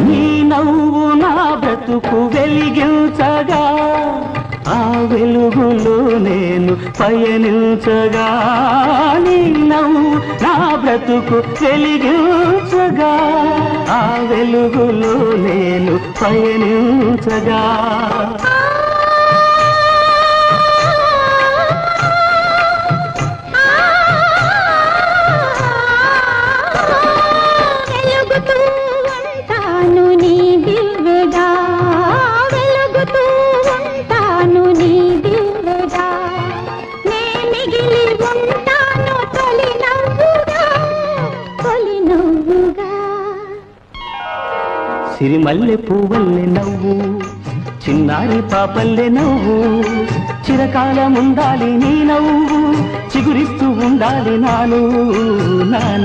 నీ నవ్వు నా బ్రతుకు వెలిగించగా, ఆ వెలుగులో నేను పయనించగా. నీ నవ్వు నా బ్రతుకు వెలిగించగా, ఆ వెలుగులో నేను పయనించగా. సిరిమల్లె పువ్వల్లె నవ్వు, చిన్నారి పాపల్లె నవ్వు, చిరకాలం ఉండాలి నీ నవ్వు, చిగురిస్తూ ఉండాలి నాను నా